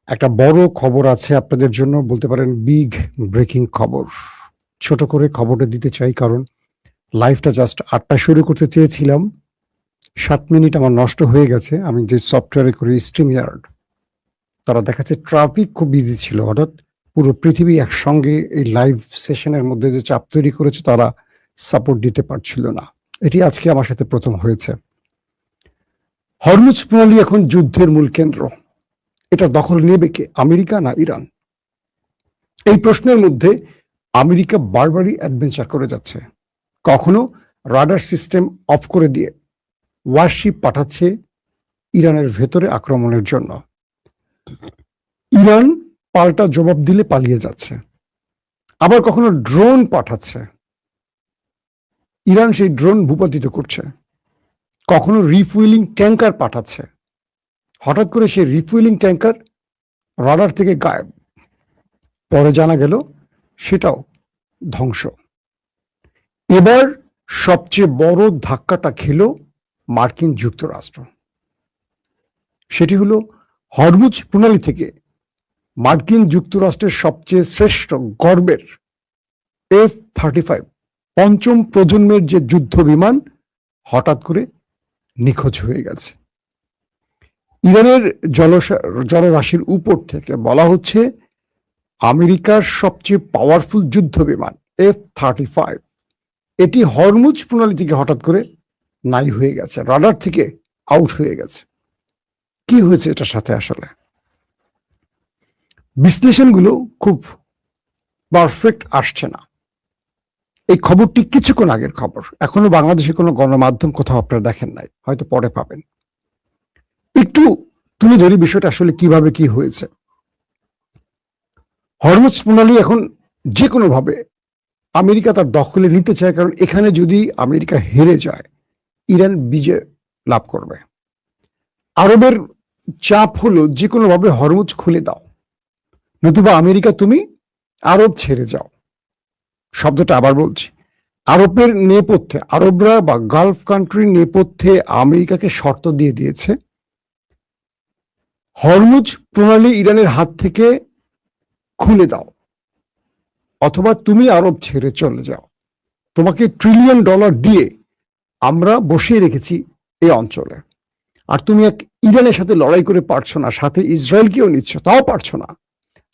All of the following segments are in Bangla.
একটা বড় খবর আছে আপনাদের জন্য, বলতে পারেন বিগ ব্রেকিং খবর। ছোট করে খবরটা দিতে চাই কারণ লাইভটা জাস্ট ৮টায় শুরু করতে চেয়েছিলাম, 7 মিনিট আমার নষ্ট হয়ে গেছে। আমি যে সফটওয়্যারে করি স্ট্রিমইয়ার্ড, তারা দেখাচ্ছে ট্রাফিক খুব বিজি ছিল, হঠাৎ পুরো পৃথিবী একসঙ্গে এই লাইভ সেশনের মধ্যে যে চাপ তৈরি করেছে তারা সাপোর্ট দিতে পারছিল না। এটি আজকে আমার সাথে প্রথম হয়েছে। হরমুজ প্রণালী এখন যুদ্ধের মূল কেন্দ্র। এটা দখল নেবে কে, আমেরিকা না ইরান? এই প্রশ্নের মধ্যে আমেরিকা বারবারই অ্যাডভেঞ্চার করে যাচ্ছে। কখনো রাডার সিস্টেম অফ করে দিয়ে ওয়ারশিপ পাঠাচ্ছে ইরানের ভেতরে আক্রমণের জন্য। ইরান পাল্টা জবাব দিলে পালিয়ে যাচ্ছে। আবার কখনো ড্রোন পাঠাচ্ছে, ইরান সেই ড্রোন ভূপাতিত করছে। কখনো রিফুয়েলিং ট্যাঙ্কার পাঠাচ্ছে, হঠাৎ করে সেই রিফুয়েলিং ট্যাঙ্কার রাডার থেকে গায়েব, পরে জানা গেল সেটাও ধ্বংস। এবার সবচেয়ে বড় ধাক্কাটা খেল মার্কিন যুক্তরাষ্ট্র। সেটি হলো হরমুজ প্রণালী থেকে মার্কিন যুক্তরাষ্ট্রের সবচেয়ে শ্রেষ্ঠ গর্বের F-35 পঞ্চম প্রজন্মের যে যুদ্ধ বিমান হঠাৎ করে নিখোঁজ হয়ে গেছে। ইরানের জলরাশির উপর থেকে বলা হচ্ছে আমেরিকার সবচেয়ে পাওয়ারফুল যুদ্ধ বিমান F-35 এটি হরমুজ প্রণালী থেকে হঠাৎ করে নাই হয়ে গেছে, রাডার থেকে আউট হয়ে গেছে। কি হয়েছে এটার সাথে? আসলে বিশ্লেষণগুলো খুব পারফেক্ট আসছে না। এই খবরটি কিছুক্ষণ আগের খবর, এখনো বাংলাদেশে কোনো গণমাধ্যম কোথাও আপনারা দেখেন নাই, হয়তো পরে পাবেন। একটু তুলে ধরি বিষয়টা আসলে কিভাবে কি হয়েছে। হরমুজ প্রণালী এখন যে কোনো ভাবে আমেরিকা তার দখলে নিতে চায়, কারণ এখানে যদি আমেরিকা হেরে যায় ইরান বিজয় লাভ করবে। আরবের চাপ হলো যে কোনো ভাবে হরমুজ খুলে দাও, নতুবা আমেরিকা তুমি আরব ছেড়ে যাও। শব্দটা আবার বলছি, আরবের নেপথ্যে, আরবরা বা গালফ কান্ট্রির নেপথ্যে আমেরিকাকে শর্ত দিয়ে দিয়েছে, হরমুজ প্রণালী ইরানের হাত থেকে খুলে দাও অথবা তুমি আরব ছেড়ে চলে যাও। তোমাকে $1 ট্রিলিয়ন দিয়ে আমরা বসিয়ে রেখেছি এই অঞ্চলে, আর তুমি এক ইরানের সাথে লড়াই করে পারছো না, সাথে ইসরায়েলকেও নিচ্ছ তাও পারছো না,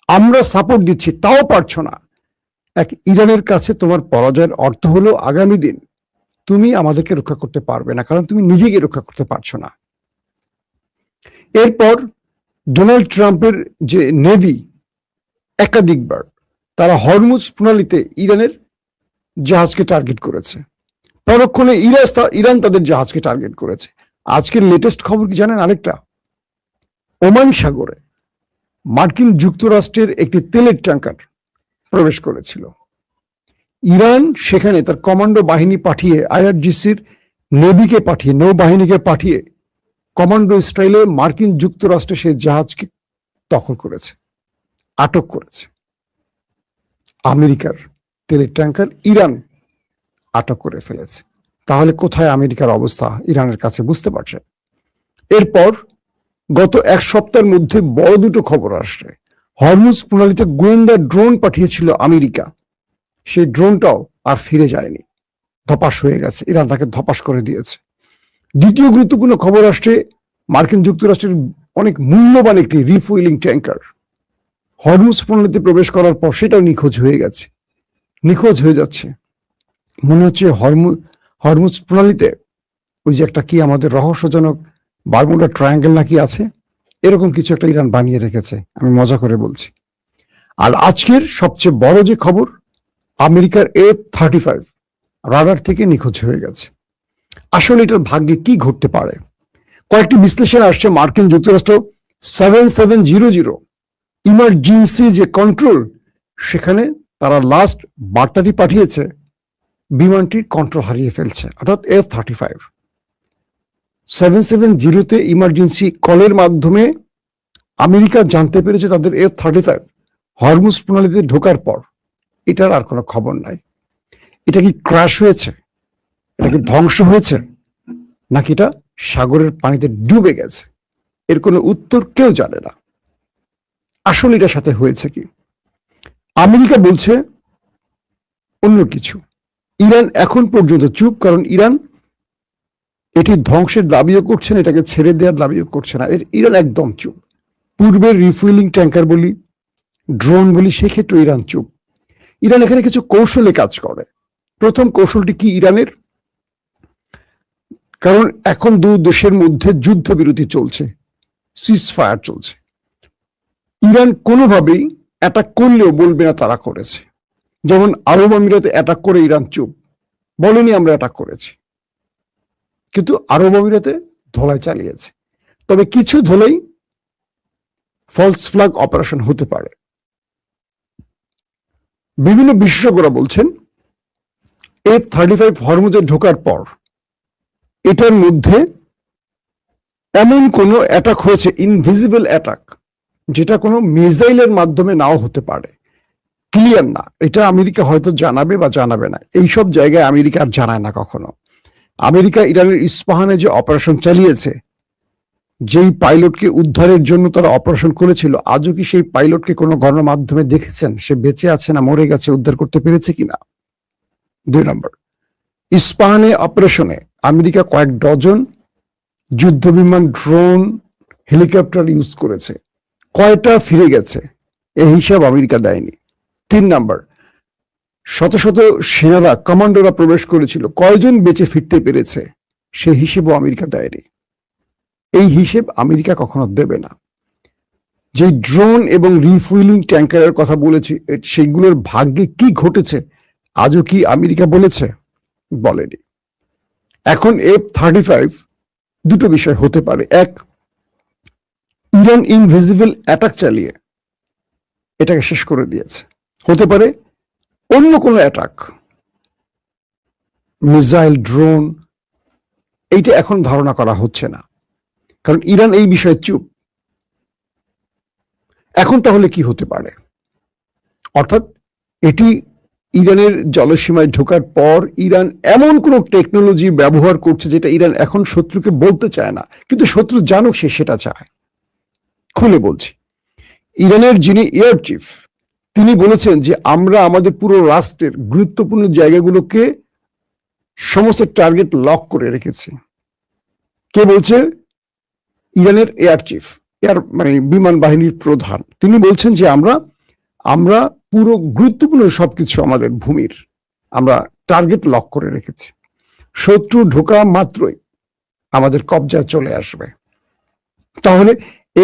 আমরা সাপোর্ট দিচ্ছি তাও পারছো না। এক ইরানের কাছে তোমার পরাজয়ের অর্থ হলো আগামী দিন তুমি আমাদেরকে রক্ষা করতে পারবে না, কারণ তুমি নিজেকে রক্ষা করতে পারছো না। এরপর ডোনাল্ড ট্রাম্পের যে নেভি একাধিকবার তারা হরমুজ প্রণালীতে ইরানের জাহাজকে টার্গেট করেছে, পরক্ষণে ইরান তাদের জাহাজকে টার্গেট করেছে। আজকের লেটেস্ট খবর কি জানেন? আরেকটা, ওমান সাগরে মার্কিন যুক্তরাষ্ট্রের একটি তেলের ট্যাঙ্কার প্রবেশ করেছিল। ইরান সেখানে তার কমান্ডো বাহিনী পাঠিয়ে, আইআরজিসির নেভিকে পাঠিয়ে, নৌবাহিনীকে পাঠিয়ে কমান্ডো স্টাইলে মার্কিন যুক্তরাষ্ট্রে সেই জাহাজকে দখল করেছে, আটক করেছে। আমেরিকার তেলের ট্যাঙ্কার ইরান আটক করে ফেলেছে। তাহলে কোথায় আমেরিকার অবস্থা ইরানের কাছে, বুঝতে পারছেন? এরপর গত এক সপ্তাহের মধ্যে বড় দুটো খবর আসছে। হরমুজ প্রণালীতে গোয়েন্দা ড্রোন পাঠিয়েছিল আমেরিকা, সেই ড্রোনটাও আর ফিরে যায়নি, ধপাস হয়ে গেছে, ইরান তাকে ধপাস করে দিয়েছে। দ্বিতীয় গুরুত্বপূর্ণ খবর আসছে, মার্কিন যুক্তরাষ্ট্রের অনেক মূল্যবান একটি রিফুয়েলিং ট্যাঙ্কার হরমুজ প্রণালীতে প্রবেশ করার পর সেটাও নিখোঁজ হয়ে গেছে, নিখোঁজ হয়ে যাচ্ছে। মনে হচ্ছে হরমুজ প্রণালীতে ওই যে একটা কি আমাদের রহস্যজনক বারমুডা ট্রায়াঙ্গেল নাকি আছে, এরকম কিছু একটা ইরান বানিয়ে রেখেছে, আমি মজা করে বলছি। আর আজকের সবচেয়ে বড় যে খবর, আমেরিকার F-35 রাডার থেকে নিখোঁজ হয়ে গেছে। আসলে এটার ভাগ্যে কি ঘটতে পারে? কয়েকটি বিশ্লেষণ আসছে, মার্কিন যুক্তরাষ্ট্র 7700 ইমার্জেন্সি যে কন্ট্রোল, সেখানে তারা লাস্ট বার্তাটি পাঠিয়েছে, বিমানটির কন্ট্রোল হারিয়ে ফেলছে, অর্থাৎ F-35 770-তে ইমার্জেন্সি কলের মাধ্যমে আমেরিকা জানতে পেরেছে তাদের F-35 হরমুজ প্রণালীতে ঢোকার পর। এটার আর কোনো খবর নাই। এটা কি ক্র্যাশ হয়েছে, এটা কি ধ্বংস হয়েছে, নাকি এটা সাগরের পানিতে ডুবে গেছে, এর কোনো উত্তর কেউ জানে না। আসলে এটার সাথে হয়েছে কি? আমেরিকা বলছে অন্য কিছু। ইরান এখন পর্যন্ত চুপ, কারণ ইরান এটি ধ্বংসের দাবিও করছে না, এটাকে ছেড়ে দেওয়ার দাবিও করছে না। ইরান একদম চুপ। পূর্বের রিফুয়েলিং ট্যাঙ্কার বলি, ড্রোন বলি, সেক্ষেত্রে ইরান চুপ। ইরান এখানে কিছু কৌশলে কাজ করে। প্রথম কৌশলটি কি ইরানের? কারণ এখন দুই দেশের মধ্যে যুদ্ধবিরতি চলছে, সিজ ফায়ার চলছে। ইরান কোনোভাবেই অ্যাটাক করলেও বলবে না তারা করেছে। যেমন আরব আমিরাতে অ্যাটাক করে ইরান চুপ, বলেনি আমরা অ্যাটাক করেছি, কিন্তু আরব আমিরাতে ধোলাই চালিয়েছে। তবে কিছু ধোলাই ফলস ফ্ল্যাগ অপারেশন হতে পারে। বিভিন্ন বিশেষজ্ঞরা বলছেন F-35 হরমুজে ঢোকার পর এটার মধ্যে এমন কোনো অ্যাটাক হয়েছে, ইনভিজিবল অ্যাটাক, যেটা কোনো মিসাইলের মাধ্যমে নাও হতে পারে। ক্লিয়ার না, এটা আমেরিকা হয়তো জানাবে বা জানাবে না। এইসব জায়গায় আমেরিকা আর জানায় না কখনো। আমেরিকা ইরানের ইস্পাহানে যে অপারেশন চালিয়েছে, যেই পাইলটকে উদ্ধারের জন্য তারা অপারেশন করেছিল, আজও কি সেই পাইলটকে কোনো গণমাধ্যমে দেখেছেন সে বেঁচে আছে না মরে গেছে, উদ্ধার করতে পেরেছে কিনা? 2 নম্বর, ইস্পাহানে অপারেশনে আমেরিকা কয়েক ডজন যুদ্ধ বিমান, ড্রোন, হেলিকপ্টার ইউজ করেছে। কয়টা ফিরে গেছে এই হিসাব আমেরিকা দেয়নি। 3 নম্বর, শত শত সেনারা, কমান্ডোরা প্রবেশ করেছিল, কয়জন বেঁচে ফিরতে পেরেছে সে হিসেবও আমেরিকা দেয়নি। এই হিসেব আমেরিকা কখনো দেবে না। যে ড্রোন এবং রিফুয়েলিং ট্যাঙ্কারের কথা বলেছি, সেগুলোর ভাগ্যে কি ঘটেছে আজও কি আমেরিকা বলেছে? বলেনি। এখন F-35 দুটো বিষয় হতে পারে। এক, ইরান ইনভিজিবল অ্যাটাক চালিয়ে এটাকে শেষ করে দিয়েছে। হতে পারে অন্য কোনো অ্যাটাক, মিসাইল, ড্রোন, এইটা এখন ধারণা করা হচ্ছে না, কারণ ইরান এই বিষয়ে চুপ। এখন তাহলে কি হতে পারে? অর্থাৎ এটি ইরানের জলসীমায় ঢোকার পর ইরান এমন কোন টেকনোলজি ব্যবহার করছে যেটা ইরান এখন শত্রুকে বলতে চায় না, কিন্তু শত্রু জানুক সে সেটা চায়। খুলে বলছি, ইরানের যিনি এয়ার চিফ, তিনি বলেছেন যে আমরা আমাদের পুরো রাষ্ট্রের গুরুত্বপূর্ণ জায়গাগুলোকে সমস্ত টার্গেট লক করে রেখেছি। কে বলছে? ইরানের এয়ার চিফ, মানে বিমান বাহিনীর প্রধান। তিনি বলছেন যে আমরা পুরো গুরুত্বপূর্ণ সবকিছু আমাদের ভূমির আমরা টার্গেট লক করে রেখেছি। শত্রু ঢোকা মাত্রই আমাদের কবজায় চলে আসবে। তাহলে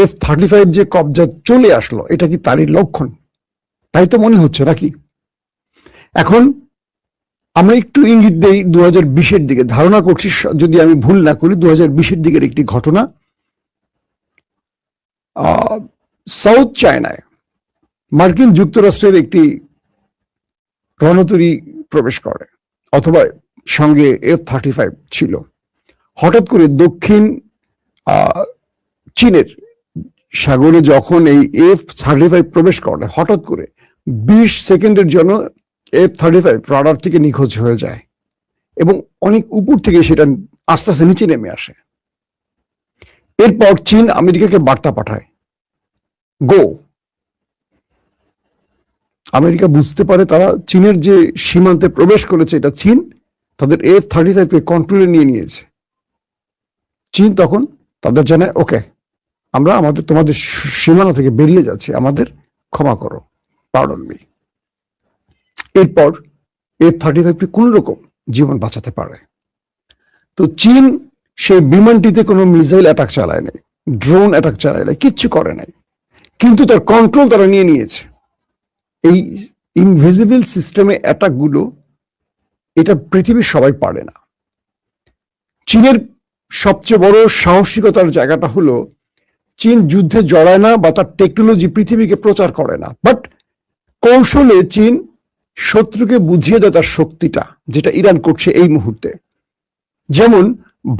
F-35 যে কবজায় চলে আসলো, এটা কি তারই লক্ষণ? তাই তো মনে হচ্ছে নাকি? এখন আমরা একটু ইঙ্গিত দেই 2020-এর দিকে। ধারণা করছি, যদি আমি ভুল না করি, 2020-এর দিকের একটি ঘটনা। সাউথ চায়নায় মার্কিন যুক্তরাষ্ট্রের একটি রণতরী প্রবেশ করে, অথবা সঙ্গে F-35 ছিল। হঠাৎ করে দক্ষিণ চীনের সাগরে যখন এই F-35 প্রবেশ করে, হঠাৎ করে 20 সেকেন্ডের জন্য F-35 রাডার থেকে নিখোঁজ হয়ে যায় এবং অনেক উপর থেকে সেটা আস্তে আস্তে নিচে নেমে আসে। এরপর চীন আমেরিকাকে বার্তা পাঠায়, গো। আমেরিকা বুঝতে পারে তারা চীনের যে সীমান্তে প্রবেশ করেছে এটা চীন তাদের F-35 কে কন্ট্রোলে নিয়ে নিয়েছে। চীন তখন তাদের জানায়, ওকে, আমরা তোমাদের সীমানা থেকে বেরিয়ে যাচ্ছি, আমাদের ক্ষমা করো, পার্ডন মি। এরপর F-35 কোন রকম জীবন বাঁচাতে পারে। তো চীন সেই বিমানটিতে কোনো মিসাইল অ্যাটাক চালায় নাই, ড্রোন অ্যাটাক চালায় নাই, কিচ্ছু করে নাই, কিন্তু তার কন্ট্রোল তারা নিয়ে নিয়েছে। এই ইনভিজিবল সিস্টেমে অ্যাটাক গুলো, এটা পৃথিবীর সবাই পারে না। চীনের সবচেয়ে বড় সাহসিকতার জায়গাটা হলো, চীন যুদ্ধে জড়ায় না বা তার টেকনোলজি পৃথিবীকে প্রচার করে না, বাট কৌশলে চীন শত্রুকে বুঝিয়ে দেয় তার শক্তিটা, যেটা ইরান করছে এই মুহূর্তে। যেমন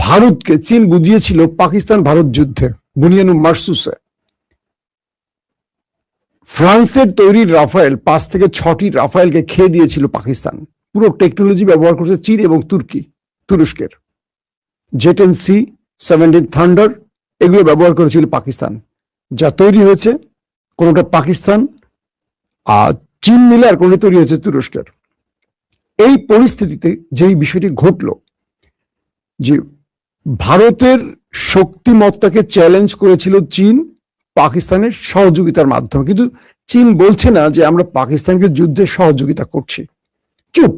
ভারতকে চীন বুঝিয়েছিল পাকিস্তান ভারত যুদ্ধে, বুনিয়ানুম মারসুসে। ফ্রান্সের তৈরি রাফায়েল 5 থেকে 6টি রাফায়েলকে খেয়ে দিয়েছিল পাকিস্তান। পুরো টেকনোলজি ব্যবহার করছে চীন এবং তুরস্কের। জেটেন C-17 থান্ডার এগুলো ব্যবহার করেছিল পাকিস্তান, যা তৈরি হয়েছে কোনোটা পাকিস্তান, চীন মিলে, আর কোনোটা তৈরি হয়েছে তুরস্কের। এই পরিস্থিতিতে যেই বিষয়টি ঘটলো যে ভারতের শক্তিমত্তাকে চ্যালেঞ্জ করেছিল চীন পাকিস্তানের সহযোগিতার মাধ্যমে, কিন্তু চীন বলছে না যে আমরা পাকিস্তানকে যুদ্ধে সহযোগিতা করছি, চুপ।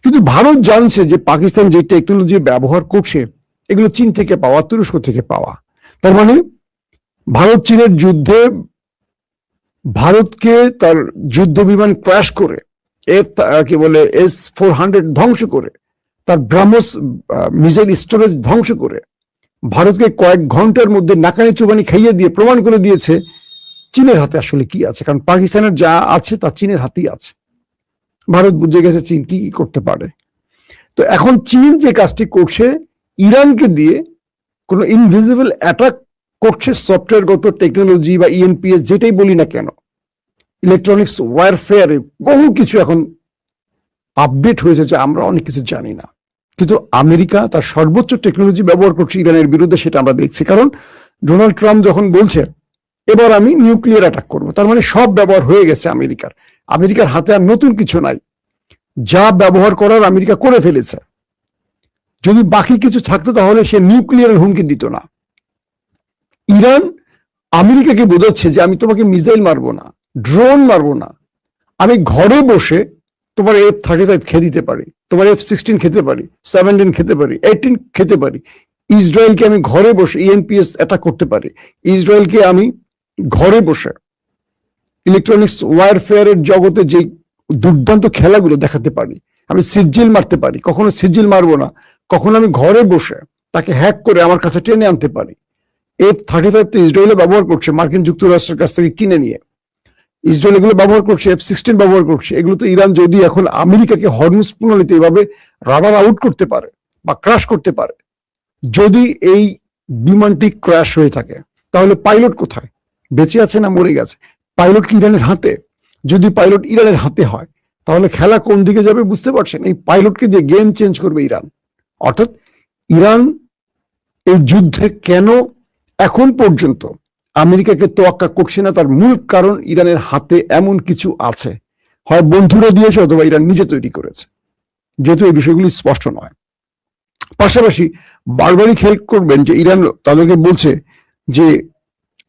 কিন্তু ভারত জানছে যে পাকিস্তান যে টেকনোলজি ব্যবহার করছে এগুলো চীন থেকে পাওয়া, তুরস্ক থেকে পাওয়া। তার মানে ভারত চীনের যুদ্ধে ভারতকে তার যুদ্ধ বিমান ক্র্যাশ করে, কি বলে S-400 ধ্বংস করে, তার ব্রাহ্মস মিসাইল স্টোরেজ ধ্বংস করে ভারতকে কয়েক ঘন্টার মধ্যে নাকানি চুবানি খাইয়ে দিয়ে প্রমাণ করে দিয়েছে চীনের হাতে আসলে কি আছে। কারণ পাকিস্তানের যা আছে তা চীনের হাতেই আছে। ভারত বুঝে গেছে চীন কি করতে পারে। তো এখন চীন যে কাজটি করছে, ইরানকে দিয়ে কোন ইনভিজিবল অ্যাটাক করছে, সফটওয়্যারগত টেকনোলজি বা ENPS যেটাই বলি না কেন, ইলেকট্রনিক্স ওয়ারফেয়ারে বহু কিছু এখন আপডেট হয়েছে যে আমরা অনেক কিছু জানি না। কিন্তু আমেরিকা তার সর্বোচ্চ টেকনোলজি ব্যবহার করছে ইরানের বিরুদ্ধে, সেটা আমরা দেখছি। কারণ ডোনাল্ড ট্রাম্প যখন বলছে এবার আমি নিউক্লিয়ার অ্যাটাক করবো, তার মানে সব ব্যবহার হয়ে গেছে আমেরিকার হাতে আর নতুন কিছু নাই। যা ব্যবহার করার আমেরিকা করে ফেলেছে। যদি বাকি কিছু থাকতো তাহলে সে নিউক্লিয়ারের হুমকি দিত না। ইরান আমেরিকাকে বোঝাচ্ছে যে আমি তোমাকে মিসাইল মারবো না, ড্রোন মারবো না, আমি ঘরে বসে তোমার F-35 খেয়ে দিতে পারি, তোমার F-16 খেতে পারি, 17 খেতে পারি, 18 খেতে পারি। ইসরায়েলকে আমি ঘরে বসে ENPS অ্যাটাক করতে পারি, ইসরায়েলকে আমি ঘরে বসে ইলেকট্রনিক্স ওয়ারফেয়ারের জগতে যে দুর্দান্ত খেলাগুলো দেখাতে পারি। আমি সিজিল মারতে পারি, কখনো সিজিল মারবো না, কখনো আমি ঘরে বসে তাকে হ্যাক করে আমার কাছে টেনে আনতে পারি। F-35 তো ইসরায়েলে ব্যবহার করছে মার্কিন যুক্তরাষ্ট্রের কাছ থেকে কিনে নিয়ে, ইসরায়েল এগুলো ব্যবহার করছে, F-16 ব্যবহার করছে। এগুলো তো ইরান যদি এখন আমেরিকাকে হরমুজ প্রণালীতে এভাবে রাডার আউট করতে পারে বা ক্রাশ করতে পারে, যদি এই বিমানটি ক্র্যাশ হয়ে থাকে তাহলে পাইলট কোথায়? বেঁচে আছে না মরে গেছে? পাইলট কি ইরানের হাতে? যদি পাইলট ইরানের হাতে হয় তাহলে খেলা কোন দিকে যাবে বুঝতে পারছেন? এই পাইলটকে দিয়ে গেম চেঞ্জ করবে ইরান। অর্থাৎ ইরান এই যুদ্ধে কেন এখন পর্যন্ত আমেরিকাকে তোয়াক্কা করছে না, তার মূল কারণ ইরানের হাতে এমন কিছু আছে, হয় বন্ধুরা দিয়েছে অথবা ইরান নিজে তৈরি করেছে, যেহেতু এই বিষয়গুলি স্পষ্ট নয়। পাশাপাশি বারবারই খেয়াল করবেন যে ইরান তাদেরকে বলছে যে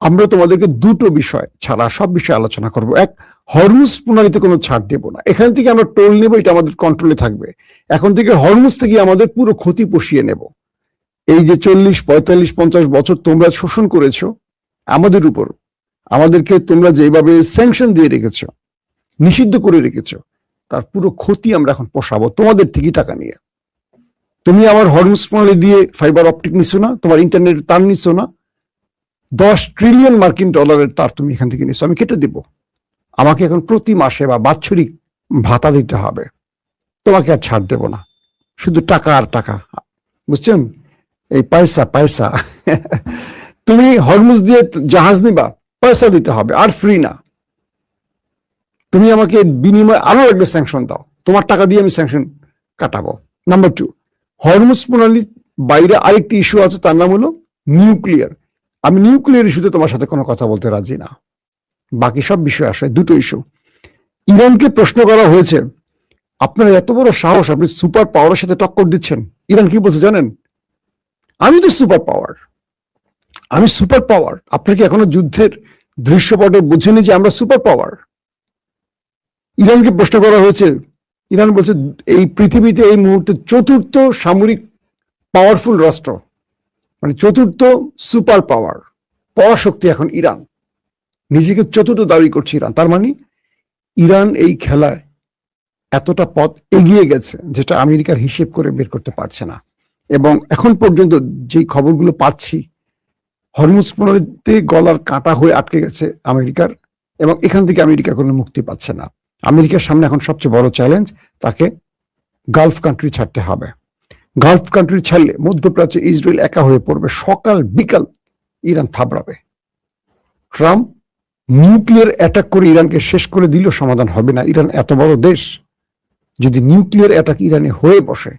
আমরা তোমাদেরকে দুটো বিষয় ছাড়া সব বিষয়ে আলোচনা করব। এক, হরমুজ প্রণালীতে কোনো ছাড় দেব না, এখান থেকে আমরা টোল নেব, এটা আমাদের কন্ট্রোলে থাকবে। এখন থেকে হরমুজ থেকে আমাদের পুরো ক্ষতি পুষিয়ে নেব। এই যে 40, 45, 50 বছর তোমরা শোষণ করেছো আমাদের উপর, আমাদেরকে তোমরা যেভাবে স্যাংশন দিয়ে রেখেছো, নিষিদ্ধ করে রেখেছো, তার পুরো ক্ষতি আমরা এখন পোষাবো তোমাদের থেকেই টাকা নিয়ে। তুমি আমার হরমুজ প্রণালী দিয়ে ফাইবার অপটিক নিছো না, তোমার ইন্টারনেট তার নিছো না, 10 ট্রিলিয়ন মার্কিন ডলারের তার তুমি এখান থেকে নিছো, আমি কেটে দেব। আমাকে এখন প্রতি মাসে বা বাৎসরিক ভাতা দিতে হবে, তোমাকে আর ছাড় দেব না, শুধু টাকা আর টাকা, বুঝছেন? এই পয়সা পয়সা তুমি হরমুজ দিয়ে জাহাজ নিবা, পয়সা দিতে হবে, আর ফ্রি না। তুমি আমাকে বিনিময়ে আরো একটা স্যাংশন দাও, তোমার টাকা দিয়ে আমি স্যাংশন কাটাবো। নাম্বার 2, হরমুজ প্রণালীর বাইরে আরেকটি ইস্যু আছে, তার নাম হলো নিউক্লিয়ার। আমি নিউক্লিয়ার ইস্যুতে তোমার সাথে কোনো কথা বলতে রাজি না, বাকি সব বিষয় আসে। দুটো ইস্যু ইরানকে প্রশ্ন করা হয়েছে, আপনার এত বড় সাহস, আপনি সুপার পাওয়ারের সাথে টক্কর দিচ্ছেন। ইরান কি বলছে জানেন? আমি তো সুপার পাওয়ার, আমি সুপার পাওয়ার। আপনার কি এখনো যুদ্ধের দৃশ্যপটে বুঝেনি যে আমরা সুপার পাওয়ার? ইরানকে প্রশ্ন করা হয়েছে, ইরান বলছে এই পৃথিবীতে এই মুহূর্তে চতুর্থ সামরিক পাওয়ারফুল রাষ্ট্র, মানে চতুর্থ সুপার পাওয়ার, পরাশক্তি এখন ইরান, নিজেকে চতুর্থ দাবি করছে ইরান। তার মানে ইরান এই খেলায় এতটা পথ এগিয়ে গেছে যেটা আমেরিকার হিসেব করে বের করতে পারছে না। এবং এখন পর্যন্ত যেই খবরগুলো পাচ্ছি, হরমুজ প্রণালীতে গলার কাঁটা হয়ে আটকে গেছে আমেরিকার, এবং এখান থেকে আমেরিকা কোনো মুক্তি পাচ্ছে না। আমেরিকার সামনে এখন সবচেয়ে বড় চ্যালেঞ্জ, তাকে গালফ কান্ট্রি ছাড়তে হবে। গালফ কান্ট্রি ছাড়লে মধ্যপ্রাচ্যে ইসরায়েল একা হয়ে পড়বে, সকাল বিকাল ইরান থাবড়াবে। ট্রাম্প নিউক্লিয়ার অ্যাটাক করে ইরানকে শেষ করে দিলেও সমাধান হবে না। ইরান এত বড় দেশ, যদি নিউক্লিয়ার অ্যাটাক ইরানে হয়ে বসে,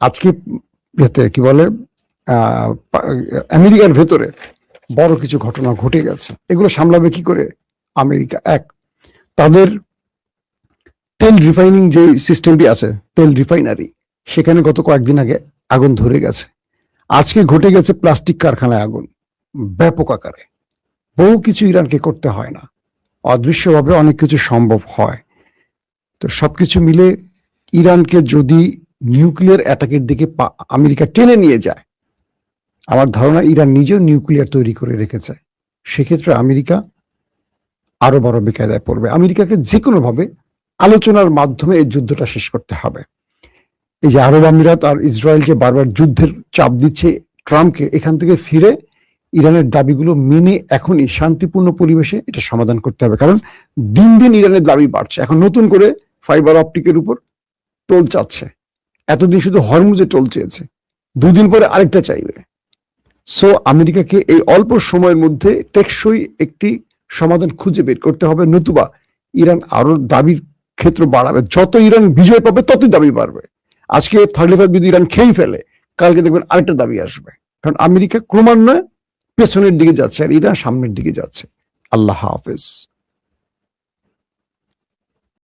আজকে কি বলে আমেরিকার ভেতরে বড় কিছু ঘটনা ঘটে গেছে। এগুলো সামলাবে কি করে আমেরিকা? এক, তাদের তেল রিফাইনিং যে সিস্টেমটি আছে, তেল রিফাইনারি, সেখানে গত কয়েকদিন আগে আগুন ধরে গেছে। আজকে ঘটে গেছে প্লাস্টিক কারখানায় আগুন, ব্যাপক আকারে। বহু কিছু ইরানকে করতে হয় না, অদৃশ্যভাবে অনেক কিছু সম্ভব হয়। তো সবকিছু মিলে ইরানকে যদি নিউক্লিয়ার অ্যাটাকের দিকে আমেরিকা টেনে নিয়ে যায়, আমার ধারণা ইরান নিজেও নিউক্লিয়ার তৈরি করে রেখেছে। সেক্ষেত্রে আমেরিকা আরো বড় বেকায়দায় পড়বে। আমেরিকাকে যে কোনোভাবে আলোচনার মাধ্যমে এই যুদ্ধটা শেষ করতে হবে। এই যে আরব আমিরাত আর ইসরায়েল যে বারবার যুদ্ধের চাপ দিচ্ছে ট্রাম্পকে, এখান থেকে ফিরে ইরানের দাবিগুলো মেনে এখনই শান্তিপূর্ণ পরিবেশে এটা সমাধান করতে হবে। কারণ দিন দিন ইরানের দাবি বাড়ছে। এখন নতুন করে ফাইবার অপটিকের উপর টোল চাচ্ছে। এতদিন শুধু হরমুজে টোল চেয়েছে, দুদিন পরে আরেকটা চাইবে। সো আমেরিকাকে এই অল্প সময়ের মধ্যে টেকসই একটি সমাধান খুঁজে বের করতে হবে, নতুবা ইরান আরো দাবির ক্ষেত্র বাড়াবে। যত ইরান বিজয় পাবে ততই দাবি বাড়বে। আজকে F-35 যদি ইরান খেয়ে ফেলে, কালকে দেখবেন আরেকটা দাবি আসবে। কারণ আমেরিকা ক্রমান্বয়ে পেছনের দিকে যাচ্ছে আর ইরান সামনের দিকে যাচ্ছে। আল্লাহ হাফেজ।